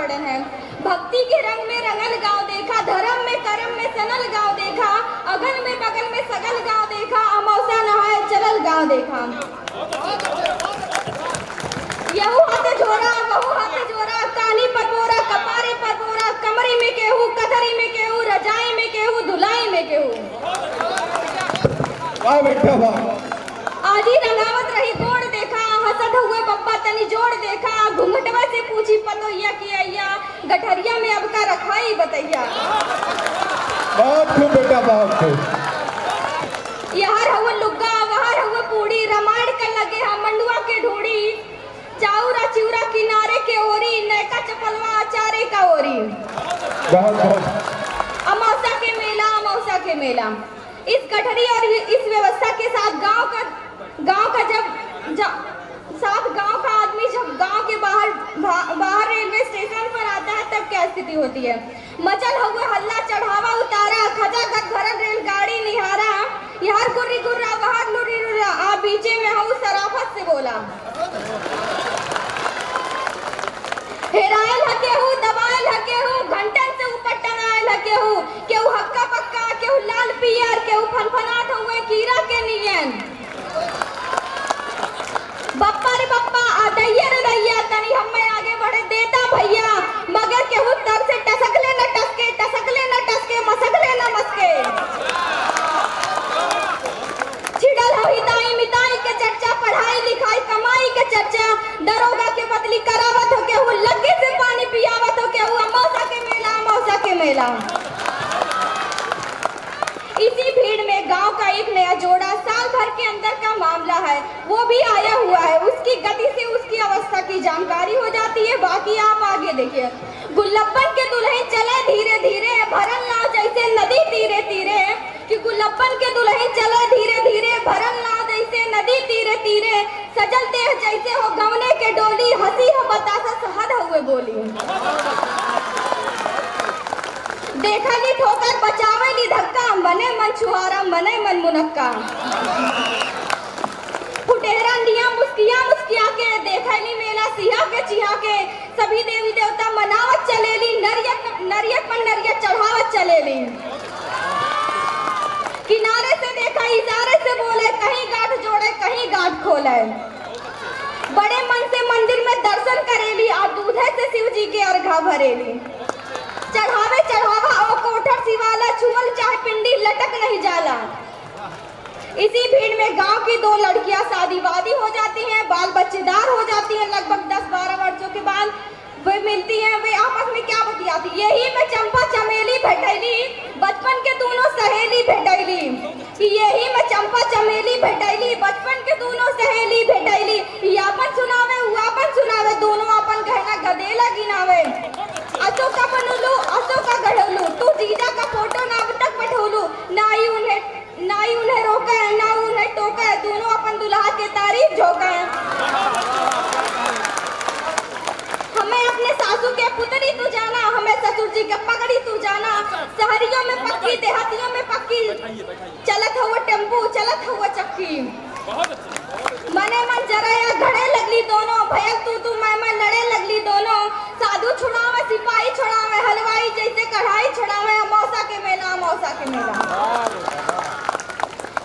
वर्णन है। भक्ति के रंग में रंगल गांव देखा, धर्म में कर्म में सनल गांव देखा, अगल में बगल में सगल गांव देखा, अमौसा नहाए चलल गांव देखा। यहू हाथे झोरा वहू हाथे झोरा, कानी पतोरा कपारे पतोरा, कमरी में केहू कथरी में केहू, रजाई में केहू धुलाई में केहू। वाह बेटा वाह। आजी रंगावत रही गोड़ देखा, हंसत हुए बप्पा तनी जोड़ देखा, घूंघटवा से पूछी पतोहिया की अय्या, गठरिया में अब का रखाई बतैया। बहुत खूब बेटा बहुत खूब। यहर हुए लुग्गा वहर हुए पूड़ी, रामायण कर लगे हम मंडुआ के ढूढ़ी, चाउरा चिउरा किनारे के ओरी, नैका चपलवा अचारे का ओरी। बहुत बहुत। अमावसा के मेला अमावसा के मेला। इस गठरी और इस व्यवस्था के साथ गांव का आदमी जब गांव के बाहर रेलवे स्टेशन पर आता है तब क्या स्थिति होती है। मचल हुए हल्ला चढ़ावा उतारा, खचाखच भरल रेलगाड़ी निहारा, यार गुर्री गुर्रा वहार लुरी लुरा, आ बीचे में हूँ सराफत से बोला। हेरायल हके हूँ दबायल हके हूँ, घंटन से ऊपर टंगायल हके हूँ, केहू हक्का पक्का केहू लाल पियर, केहू फनफनात हुए कीड़ा के नियन। बप्पा रे बप्पा आदैया रे दैया, तनी हमें आगे बढ़े देता भैया, मगर केहू तर से टसकले न टसके, टसकले न टसके, मसकले न मसके। छिड़ल हो हिताई मिताई के चर्चा, पढ़ाई लिखाई कमाई के चर्चा, दरोगा के बदली करावत हो केहू, लगे से पानी पियावत हो केहू, अमावसा के मेला अमावसा के मेला। इसी भीड़ में गांव का एक नया जोड़ा, साल भर के अंदर का मामला है, वो भी आया हुआ है। उसकी गति से उसकी अवस्था की जानकारी हो जाती है। बाकी आप आगे देखिए। गुल्लब्बन के दुल्हन चले धीरे धीरे, भरल नाव जैसे नदी तीरे तीरे, कि गुल्लब्बन के दुल्हन चले धीरे धीरे, भरल नाव जैसे नदी तीरे तीरे, सजल देह जैसे हो गवने के डोली, हंसी हो बतासा सहद हुए बोली। देखा ली ठोकर बचावे ली धक्का, मने मन छुहारा मने मन मुनक्का। फुटेरा निया मुस्किया मुस्किया के, देखा ली मेला सिया के चिहा के, सभी देवी देवता मनावत चलेली, नरियत पर नरियत चढ़ावत चलेली। किनारे से देखा इशारे से बोले, कहीं गांठ जोड़े कहीं गांठ खोले। बड़े मन से मंदिर में दर्शन करेली, और दूधे से शिव जी के अर्घा भरेली। चढ़ावे चढ़ावा और कोठर सिवाला, छुअल चाहे पिंडी लटक नहीं जाला। इसी भीड़ में गांव की दो लड़कियां शादीवादी हो जाती हैं, बाल बच्चेदार हो जाती हैं। लगभग 10-12 वर्षों के बाद वे मिलती हैं। वे आपस में क्या बतियाती, यही में चंपा चमेली भेटैली, बचपन के दोनों सहेली भेटैली। यही में चंपा चमेली भेटैली, बचपन के दोनों सहेली भेटैली। यापन सुनावे उआपन सुनावे, दोनों अपन गहना गदेला गिनावे। असो का बनूलू असो का गढ़ोलू, तू जीजा का फोटो ना अब तक बैठोलू, नाई उन्हें रोका है ना उन्हें टोका है, दोनों अपन दुल्हा के तारीफ झोंका है। हमें अपने सासू के पुतरी तू जाना, हमें ससुर जी के पगड़ी तू जाना। शहरियों में पक्की देहातियों में पक्की, चलत हुआ टेम्पू चलत हुआ चक्की। मने मन जराया घड़े लगली दोनों, भयल तू मैं लड़े लगली दोनों। साधु छुड़ावे सिपाही छुड़ावे, हलवाई जैसे कढ़ाई छुड़ावे, अमावसा के मेला अमावसा के मेला।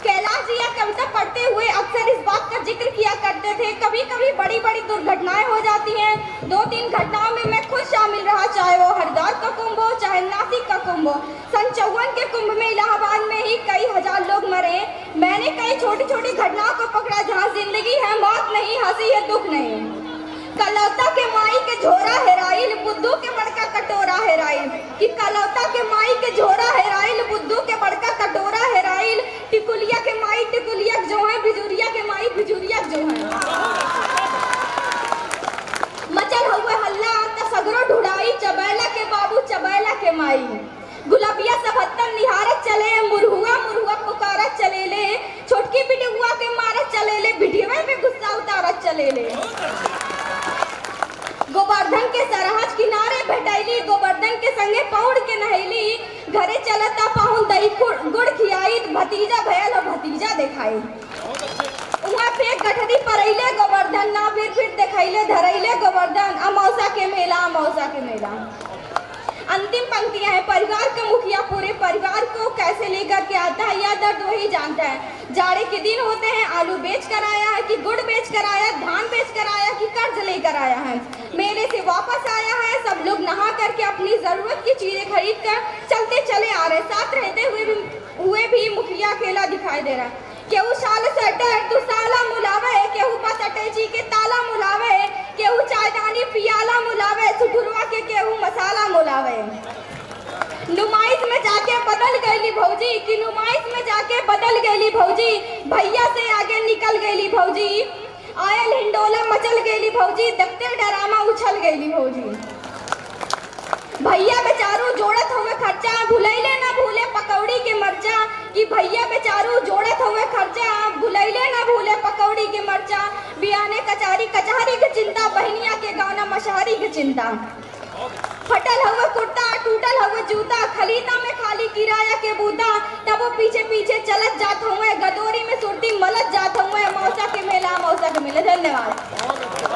कैलाश जी यह कविता पढ़ते हुए अक्सर इस बात का जिक्र किया करते थे, कभी कभी बड़ी बड़ी दुर्घटनाएं हो जाती हैं। 2-3 घटनाओं में मैं खुद शामिल रहा, चाहे वो हरिद्वार का कुंभ हो चाहे नासिक का कुंभ हो। सन 54 के कुंभ में इलाहाबाद में ही कई हजार लोग मरे। मैंने कई छोटी छोटी घटनाओं को पकड़ा जहाँ जिंदगी है मौत नहीं, हंसी है दुख नहीं। कलौता के माई के झोरा हेराइल, बुद्धू के बड़का कटोरा हेराइल, कि कलौता के माई के झोरा हेराइल, बुद्धू के बड़का कटोरा हेराइल। टिकुलिया के माई टिकुलिया जो है, भिजुरिया के माई भिजुरिया जो है। मचल हुए हल्ला सगरो ढुड़ाई, चबैला के बाबू चबैला के माई। गुलाबिया सबहत्तर निहारत चले, मुरहुआ मुरहुआ पुकारत चले ले, छोटकी बिटिया के मारत चले ले, बिटिया में गुस्सा उतारत चले ले। गोवर्धन के सरहज किनारे भेटैली, गोवर्धन के संगे पौड़ के नहैली। घरे चलता पाहुन दही गुड़ खियाई, भतीजा भयल और भतीजा देखाई। वहाँ पे गठरी परैले गोवर्धन, ना फिर देखैले धरैले गोवर्धन। अमावसा के मेला अमावसा के मेला। भैया। अंतिम पंक्तियां हैं, परिवार का मुखिया पूरे परिवार को कैसे लेकर के आता है, यह दर्द वही जानता है। जाड़े के दिन होते हैं, आलू बेच कर आया है कि गुड़ बेच कर आया, धान बेच कर आया कि कर्ज लेकर आया है। मेले से वापस आया है, सब लोग नहा करके अपनी जरूरत की चीजें खरीद कर चलते चले आ रहे। साथ रहते हुए भी मुखिया अकेला दिखाई दे रहा है। केहू साल सटर तू साला मुलावे, केहू पसटे जी के ताला मुलावे, केहू चायदानी पियाला मुलावे, सुठुरवा के केहू मसाला मुलावे। नुमाइश में जाके बदल गईली भौजी कि नुमाइश में जाके बदल गईली भौजी, भैया से आगे निकल गईली भौजी, आयल हिंडोला मचल गईली भौजी, देखते डरामा उछल गईली भौजी। भैया बेचारू जोड़त हुए खर्चा, भुलैले ना भूले पकौड़ी के मर्चा, कि भैया बेचारू जोड़त हुए खर्चा, भुलैले ना भूले पकौड़ी के मर्चा। बियाने कचहरी कचहरी की चिंता, बहनिया के गाना मशहरी की चिंता। फटल हुए कुर्ता, टूटल हुए जूता, खलीता में खाली किराया के बूता, तब वो पीछे पीछे चलत जात हुए, गदोरी में सुरती मलत जात हुए, मौसा के मेला मौसा के मेले। धन्यवाद।